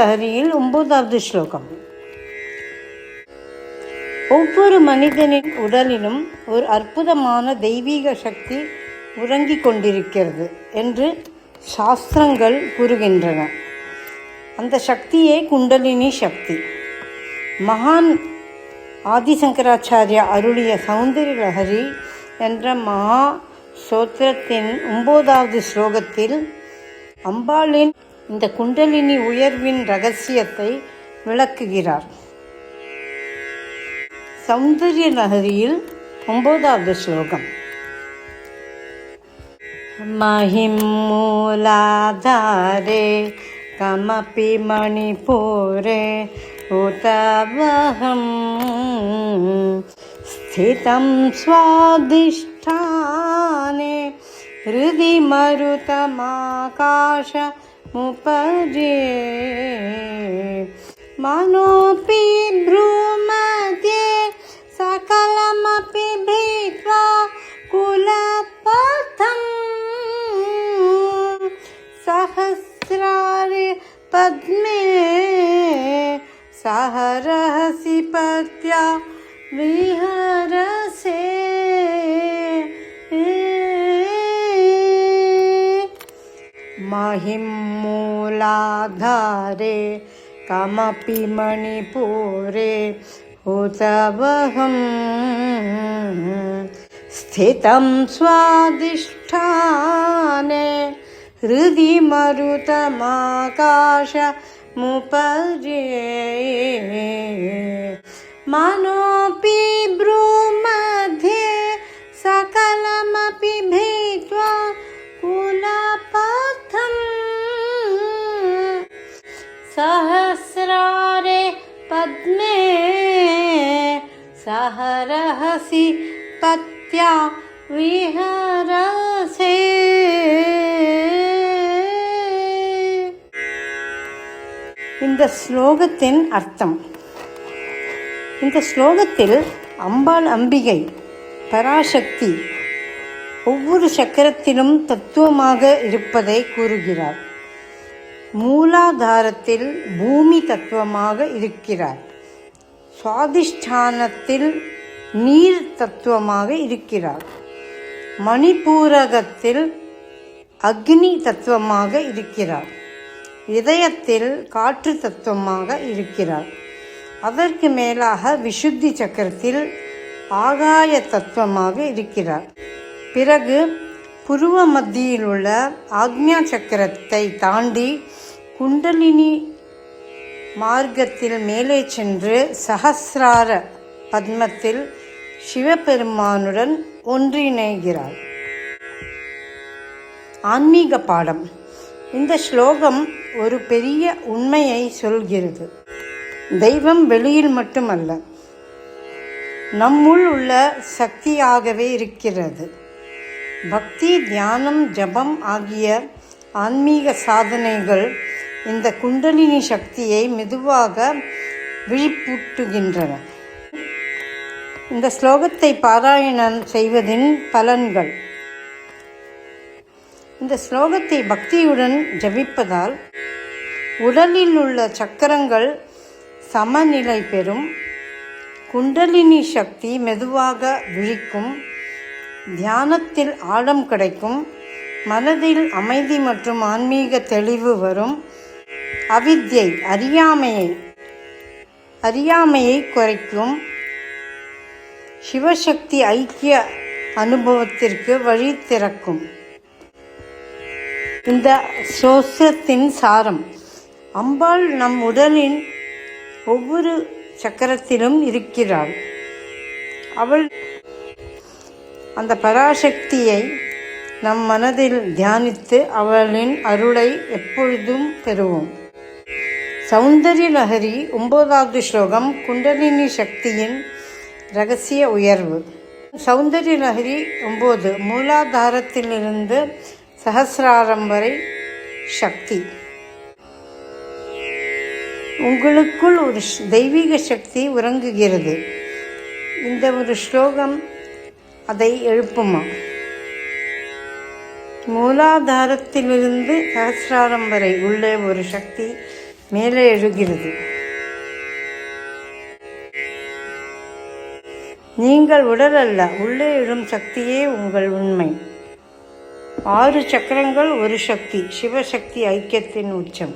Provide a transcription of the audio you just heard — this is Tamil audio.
லஹரியில் 9வது ஸ்லோகம். ஒவ்வொரு மனிதனின் உடலிலும் ஒரு அற்புதமான தெய்வீக சக்தி உறங்கிக் கொண்டிருக்கிறது என்று சாஸ்திரங்கள் கூறுகின்றன. அந்த சக்தியே குண்டலினி சக்தி. மகான் ஆதிசங்கராச்சாரியா அருளிய சௌந்தரிய லஹரி என்ற மகா சோத்திரத்தின் 9வது ஸ்லோகத்தில் அம்பாளின் இந்த குண்டலினி உயர்வின் இரகசியத்தை விளக்குகிறார். சௌந்தரிய லஹரியில் 9வது ஸ்லோகம். மஹிம் மூலாதாரே கமபி மணிபூரே உதவஹம் ஸ்திதம் ஸ்வாதிஷ்டானே ஹ்ருதி மருதமாகாஷ முபஜே மனோபி ப்ரூமத்யே சகலமபி பீத்வா குலபதம் சஹஸ்ராரே பத்மே சஹரஹசி பத்யா விஹரசே. மஹிம் மூலாதாரே கமபி மணிபூரே உதவஹம் ஸ்திதம் ஸ்வாதிஷ்டானே ஹ்ருதி மருதமாகாஷ முபஜே மனோபி ப்ரூமத்யே சகலமபி பீத்வா குலபதம் சஹஸ்ராரே பத்மே சஹரஹசி பத்யா விஹரசே. இந்த ஸ்லோகத்தின் அர்த்தம். இந்த ஸ்லோகத்தில் அம்பாள் அம்பிகை பராசக்தி ஒவ்வொரு சக்கரத்திலும் தத்துவமாக இருப்பதை கூறுகிறார். மூலாதாரத்தில் பூமி தத்துவமாக இருக்கிறார். சுவாதிஷ்டானத்தில் நீர் தத்துவமாக இருக்கிறார். மணிபூரகத்தில் அக்னி தத்துவமாக இருக்கிறார். இதயத்தில் காற்று தத்துவமாக இருக்கிறார். அதற்கு மேலாக விசுத்தி சக்கரத்தில் ஆகாய தத்துவமாக இருக்கிறார். பிறகு புருவ மத்தியில் உள்ள ஆக்ஞா சக்கரத்தை தாண்டி குண்டலினி மார்க்கத்தில் மேலே சென்று சஹஸ்ரார பத்மத்தில் சிவபெருமானுடன் ஒன்றிணைகிறார். ஆன்மீக பாடம். இந்த ஸ்லோகம் ஒரு பெரிய உண்மையை சொல்கிறது. தெய்வம் வெளியில் மட்டுமல்ல, நம்முள் உள்ள சக்தியாகவே இருக்கிறது. பக்தி, தியானம், ஜபம் ஆகிய ஆன்மீக சாதனைகள் இந்த குண்டலினி சக்தியை மெதுவாக விழிப்பூட்டுகின்றன. இந்த ஸ்லோகத்தை பாராயணம் செய்வதின் பலன்கள். இந்த ஸ்லோகத்தை பக்தியுடன் ஜபிப்பதால் உடலில் உள்ள சக்கரங்கள் சமநிலை பெறும். குண்டலினி சக்தி மெதுவாக விழிக்கும். தியானத்தில் ஆழம் கிடைக்கும். மனதில் அமைதி மற்றும் ஆன்மீக தெளிவு வரும். அவித்யை அறியாமையை குறைக்கும். சிவசக்தி ஐக்கிய அனுபவத்திற்கு வழி திறக்கும். இந்த ஸ்லோகத்தின் சாரம். அம்பாள் நம் உடலின் ஒவ்வொரு சக்கரத்திலும் இருக்கிறாள். அவள் அந்த பராசக்தியை நம் மனதில் தியானித்து அவளின் அருளை எப்பொழுதும் பெறுவோம். சௌந்தரிய லஹரி 9வது ஸ்லோகம். குண்டலினி சக்தியின் இரகசிய உயர்வு. சௌந்தரிய லஹரி 9. மூலாதாரத்திலிருந்து சஹஸ்ராரம் வரை சக்தி. உங்களுக்குள் ஒரு தெய்வீக சக்தி உறங்குகிறது. இந்த ஒரு ஸ்லோகம் அதை எழுப்புமா? மூலாதாரத்திலிருந்து சஹஸ்ராரம் வரை உள்ள ஒரு சக்தி மேலே எழுகிறது. நீங்கள் உடல் அல்ல, உள்ளே எழும் சக்தியே உங்கள் உண்மை. 6 சக்கரங்கள் ஒரு சக்தி, சிவசக்தி ஐக்கியத்தின் உச்சம்.